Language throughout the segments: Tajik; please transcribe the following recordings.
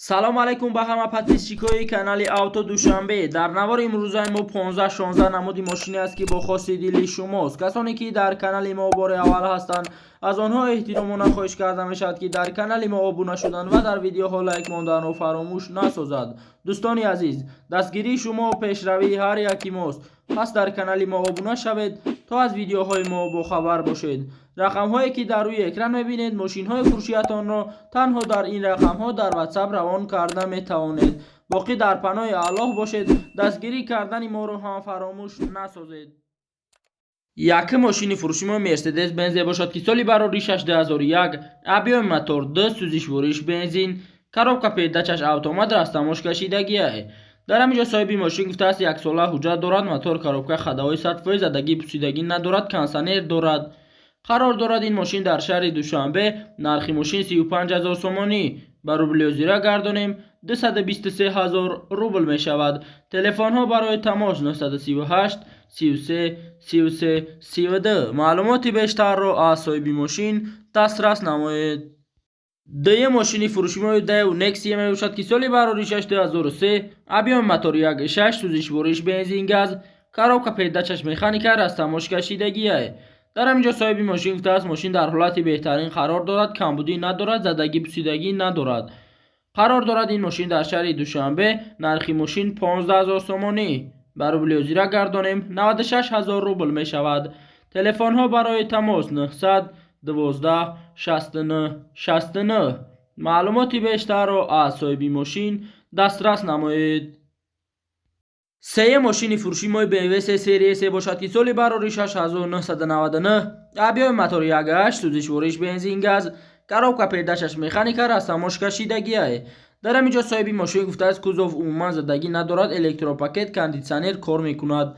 салом алайкум ба ҳама подписчикои канали авто душанбе. Дар навори имрӯзаи мо 15-16 намуди мошине аст ки бо хоси дили шумост. Касоне ки дар канали мо бори аввал ҳастанд, аз онҳо эҳтиромона хоҳиш карда мешавад ки дар канали мо обуна шуданд ва дар видеоҳо лайк монданро фаромӯш насозад. Дӯстони азиз, дастгирии шумо пешравии ҳар яки мост. пас дар канали мо обуна шавед то аз видеоҳои мо бохабар бошед. рақамҳое ки дар рӯи экран мебинед, мошинҳои фурӯшиятонро танҳо дар ин рақамҳо дар ватсап равон карда метавонед. боқӣ дар паноҳи Аллоҳ бошед. дастгирӣ кардани моро ҳам фаромӯш насозед. Яке мошини фурӯшии Mercedes Benz бошад ки соли барори 6 объёми мотор 2 сӯзишвориш бензин, коробка передачаш автомат растамош кашидагиае. дар ҳаминҷо соҳиби мошин гуфтааст 1 сола ҳуҷҷат дорад, мотор коробка хадаҳои 100% задагӣ пусидагӣ надорад, кондитсионер дорад. қарор дорад ин мошин дар шаҳри Душанбе. нархи мошин 35 000 сомонӣ ба рублиозира гардонем 223 000 рубл мешавад. телефонҳо барои тамос 938 33 33 32. маълумоти бештарро аз соҳиби мошин дастрас намоед. дуюм мошини фурӯшимои Daewoo Nexia мебошад ки соли барори 6 2003, объёми мотори 1.6 сӯзишвориш бензин газ, коробка передачаш механика растамош кашидагиае. дар ҳаминҷо соҳиби мошин гуфтааст мошин дар ҳолати беҳтарин қарор дорад, камбудӣ надорад, задагӣ пусидагӣ надорад. қарор дорад ин мошин дар шаҳри Душанбе. нархи мошин 15 000 сомонӣ ба рублиозира гардонем 96 000 рубл мешавад. телефонҳо барои тамос 900 12 69 69. маълумоти бештарро аз соҳиби мошин дастрас намоед. сеюм мошини фурӯшимои BMW серия С бошад ки соли барори 6999, объёми мотори 1.8 сӯзишвориш бензин газ, коробка передачаш механика растамош кашидагиае. дар ҳаминҷо соҳиби мошин гуфтааст кузов умуман задагӣ надорад, электропакет кондитсионер кор мекунад.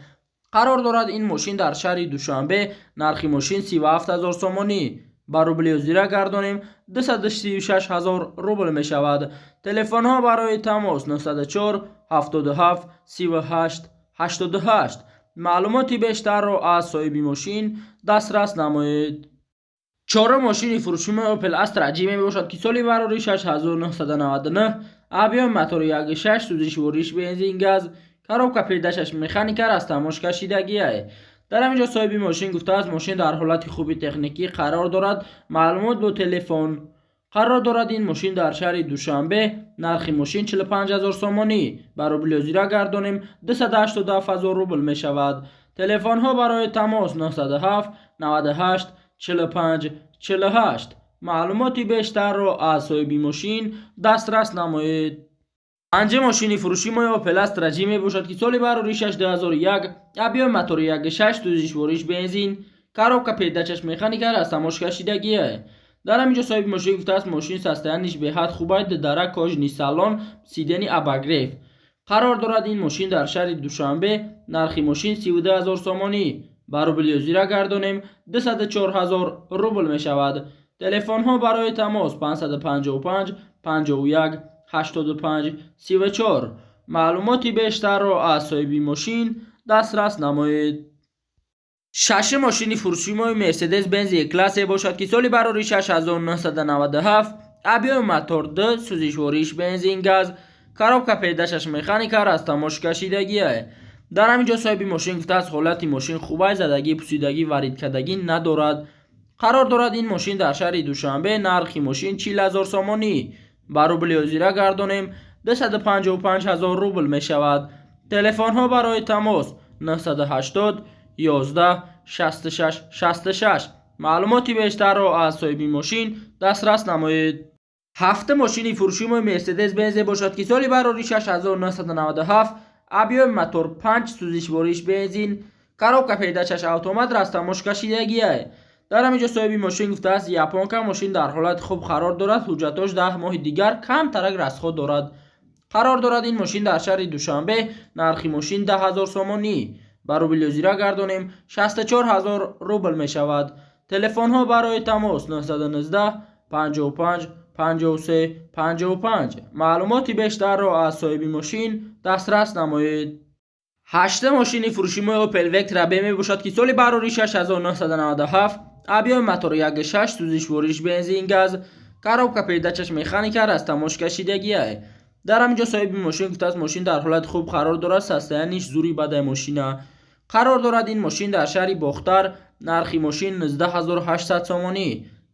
қарор дорад ин мошин дар шаҳри Душанбе. нархи мошин 37 000 сомонӣ ба рублиозира гардонем 236 000 рубл мешавад. телефонҳо барои тамос 904 77 38 88. маълумоти бештарро аз соҳиби мошин дастрас намоед. чорум мошини фурӯшимои Opel Astra G мебошад ки соли барори 6999, объёми мотори 1.6 сӯзишвориш бензин газ, коробка передачаш механика растамош кашидагиае. дар ҳаминҷо соҳиби мошин гуфтааст мошин дар ҳолати хуби техникӣ қарор дорад. маълумот бо телефон. қарор дорад ин мошин дар шаҳри Душанбе. нархи мошин 45 000 сомонӣ ба рублиозира гардонем 287 000 рубл мешавад. телефонҳо барои тамос 907 98 45 48. маълумоти бештарро аз соҳиби мошин дастрас намоед. панҷум мошини фурӯшимои Opel Astra G мебошад ки соли барори 6 2001, объёми мотори 1.6 сӯзишвориш бензин, коробка передачаш механика растамош кашидагиае. дар ҳаминҷо соҳиби мошин гуфтааст мошин состояниш беҳад хубай, дара кожни салон, сидени обогрев. қарор дорад ин мошин дар шаҳри Душанбе. нархи мошин 32 000 сомонӣ ба рублиозира гардонем 204 000 рубл мешавад. телефонҳо барои тамос 555 51 85 34. маълумоти бештарро аз соҳиби мошин дастрас намоед. шашум мошини фурӯшимои Mercedes Benz E-Class бошад ки соли барори 6997, объёми мотор 2 сӯзишвориш бензин газ, коробка передачаш механика растамош кашидагиае. дар ҳаминҷо соҳиби мошин гуфтааст ҳолати мошин хубай, задагӣ пусидагӣ варидкадагӣ надорад. қарор дорад ин мошин дар шаҳри Душанбе. нархи мошин 40 000 сомонӣ ба рублиозира гардонем 255 000 рубл мешавад. телефонҳо барои тамос 980 11 66 66. маълумоти бештарро аз соҳиби мошин дастрас намоед. ҳафтум мошини фурӯшимои Mercedes Benz бошад ки соли барори 6997, объёми мотор 5 сӯзишвориш бензин, коробка передачаш автомат растамош кашидагиае. дар ҳаминҷо соҳиби мошин гуфтааст японка мошин дар ҳолати хуб қарор дорад, ҳуҷҷатош 10 моҳи дигар камтарак расход дорад. қарор дорад ин мошин дар шаҳри Душанбе. нархи мошин 10 000 сомонӣ ба рублиозира гардонем 64 000 рубл мешавад. телефонҳо барои тамос 919 55 53 55. маълумоти бештарро аз соҳиби мошин дастрас намоед. ҳаштум мошини фурӯшимои Opel Vectra B мебошад ки соли барори 6997, объёми мотори 1.6 сӯзишвориш бензин газ, коробка передачаш механика растамош кашидагӣ ай. дар ҳаминҷо соҳиби мошин гуфтааст мошин дар ҳолати хуб қарор дорад, состояниш зури бадаи мошина қарор дорад. ин мошин дар шаҳри Бохтар, нархи мошин 19800 сомонӣ.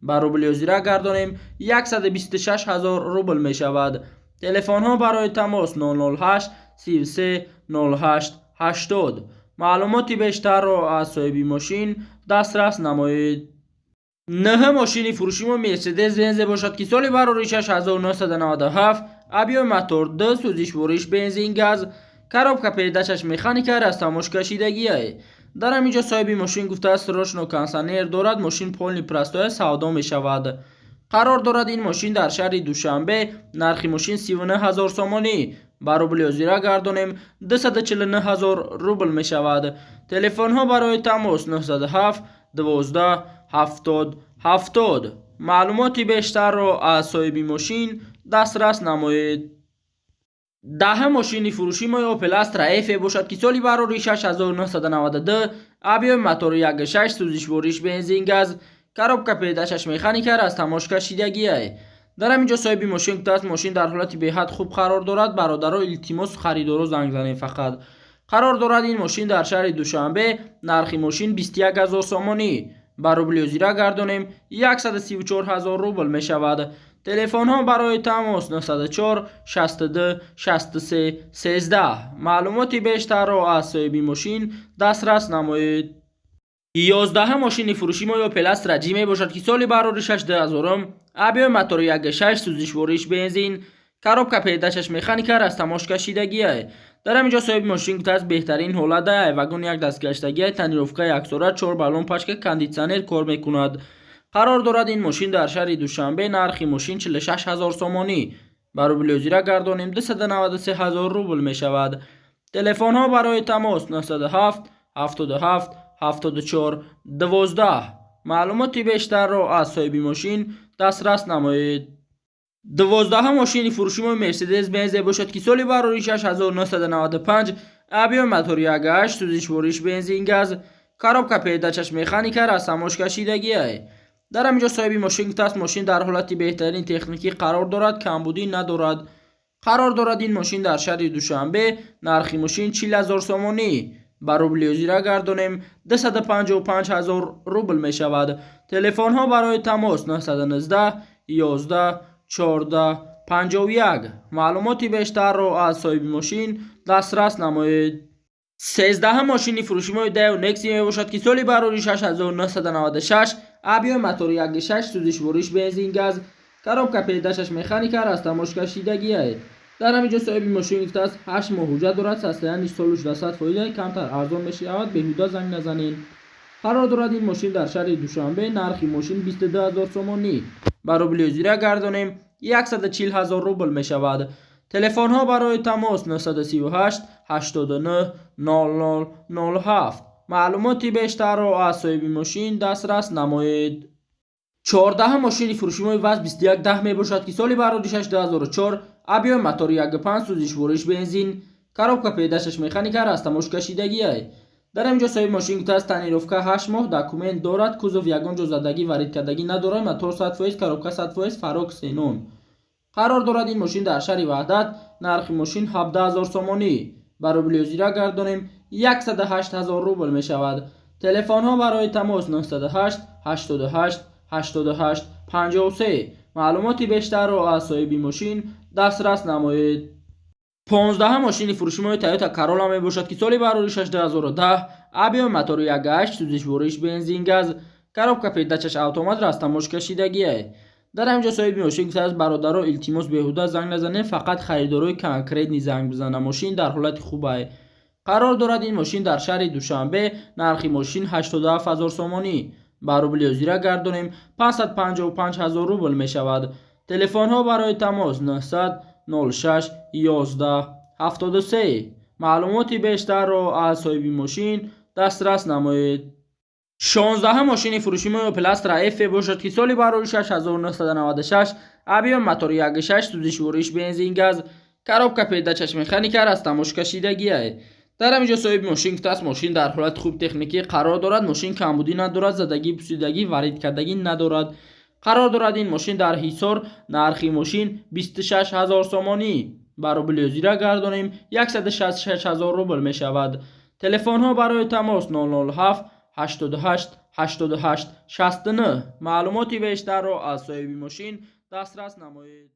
ба рубли озира гардонем 126000 рубл мешавад. телефонҳо барои тамос 008 33 08 80. маълумоти бештарро аз соҳиби мошин дастрас намоед. нҳ мошини фурӯшимо Мерседес Бензе бошад ки соли барори 6997, абиёи мотор 2 сӯзишвориш бензин газ, коробка передачаш механика растамош кашидагӣ ай. дар ҳаминҷо соҳиби мошин гуфтааст срочно консонер дорад, мошин полни простоя савдо мешавад. қарор дорад ин мошин дар шаҳри Душанбе, нархи мошин 39000 сомонӣ. ба рубли озира гардонем 249000 рубл мешавад. телефонҳо барои тамос 907 12 70 70. маълумоти бештарро аз соҳиби мошин дастрас намоед. даҳа мошини фурӯшимои Opel Astra F бошад ки соли барори 6992, абиёи мотори 1.6 сӯзишвориш бензин газ, коробка передачаш механика растамош кашидагӣ ай. дар ҳаминҷо соҳиби мошин гуфтааст мошин дар ҳолати беҳад хуб қарор дорад, бародаро илтимос харидоро занг занед фақат. қарор дорад ин мошин дар шаҳри Душанбе, нархи мошин 21000 сомонӣ. ба рубли озира гардонем 134000 рубл мешавад. телефонҳо барои тамос 904 62 63 13. маълумоти бештарро аз соҳиби мошин дастрас намоед. 11 мошини фурӯшимои Opel Astra G мебошад ки соли барори 6000, абиёи мотори 1.6 сӯзишвориш бензин, коробка передачаш механика растамош кашидагӣ ай. дар ҳаминҷо соҳиби мошин гуфтааст беҳтарин ҳолат ай, вагон як дастгаштагӣ ай, тонировка яксора, 4 баллон пачка, кондитсионер кор мекунад. қарор дорад ин мошин дар шаҳри Душанбе, нархи мошин 46000 сомонӣ. ба рубли озира гардонем 293000 рубл мешавад. телефонҳо барои тамос 907 77 74 12. маълумоти бештарро аз соҳиби мошин дастрас намоед. 12 мошини фурӯшимои Мерседес Бензе бошад ки соли барори 6995, абиёи мотори 1.8 сӯзишвориш бензин газ, коробка передачаш механика растамош кашидагӣ ай. дар ҳаминҷо соҳиби мошин гуфтааст мошин дар ҳолати беҳтарин техникӣ қарор дорад, камбудӣ надорад. қарор дорад ин мошин дар шаҳри Душанбе, нархи мошин 40000 сомонӣ. ба рубли озира гардонем 255000 рубл мешавад. телефонҳо барои тамос 919 11 14 51. маълумоти бештарро аз соҳиби мошин дастрас намоед. 13 мошини фурӯшимои Daewoo Nexi мебошад ки соли барори 6996, абиёи мотори 1.6 сӯзишвориш бензин газ, коробка передачаш механика растамош кашидагӣ ай. дар ҳаминҷо соҳиби мошин гуфтааст 8 моҳ ҳуҷҷат дорад, состояниш солу 100%, камтар арзон мешавад, беҳуда занг назанед. қарор дорад ин мошин дар шаҳри Душанбе, нархи мошин 22000 сомонӣ. ба рубли озира гардонем 140000 рубл мешавад. телефонҳо барои тамос 938 89 00 07. маълумоти бештарро аз соҳиби мошин дастрас намоед. 14 мошини фурӯшимои ВАЗ 2110 мебошад ки соли барори 6 2004, абиёи мотори 1.5 сӯзишвориш бензин, коробка передачаш механика растамош кашидагӣ ай. дар ҳаминҷо соҳиби мошин гуфтааст тонировка 8 моҳ, документ дорад, кузов ягонҷо задагӣ варидкардагӣ надорад, мотор 100%, коробка 100%, фарок сенон. қарор дорад ин мошин дар шаҳри Ваҳдат, нархи мошин 17000 сомонӣ. ба рубли озира гардонем 108000 рубл мешавад. телефонҳо барои тамос 908 88 88 53. маълумоти бештарро аз соҳиби мошин дастрас намоед. 15 мошини фурӯшимои Toyota Corolla мебошад ки соли барори 6 2010, абиёи мотори 1.8 сӯзишвориш бензин газ, коробка передачаш автомат растамош кашидагӣ ай. дар ҳаминҷо соҳиби мошин гуфтааст бародаро илтимос беҳуда занг назанед, фақат харидорои конкретни занг бизана, мошин дар ҳолати хуб ай. қарор дорад ин мошин дар шаҳри Душанбе, нархи мошин 87000 сомонӣ. ба рубли озира гардонем 555000 рубл мешавад. телефонҳо барои тамос 900 06 11 73. маълумоти бештарро аз соҳиби мошин дастрас намоед. 16 мошини фурӯшимои Opel Astra F бошад ки соли барори 6996, абиёи мотори 1.6 сӯзишвориш бензин газ, коробка передачаш механика растамош кашидагӣ ай. дар ҳаминҷо соҳиби мошин гуфтааст мошин дар ҳолати хуб техникӣ қарор дорад, мошин камбудӣ надорад, задагӣ пусидагӣ варидкардагӣ надорад. қарор дорад ин мошин дар ҳисор нархи мошин 26 000 сомонӣ ба рублёзира гардонем 166 000 рубл мешавад. телефонҳо барои тамос 007 88 88 69. маълумоти бештарро аз соҳиби мошин дастрас намоед.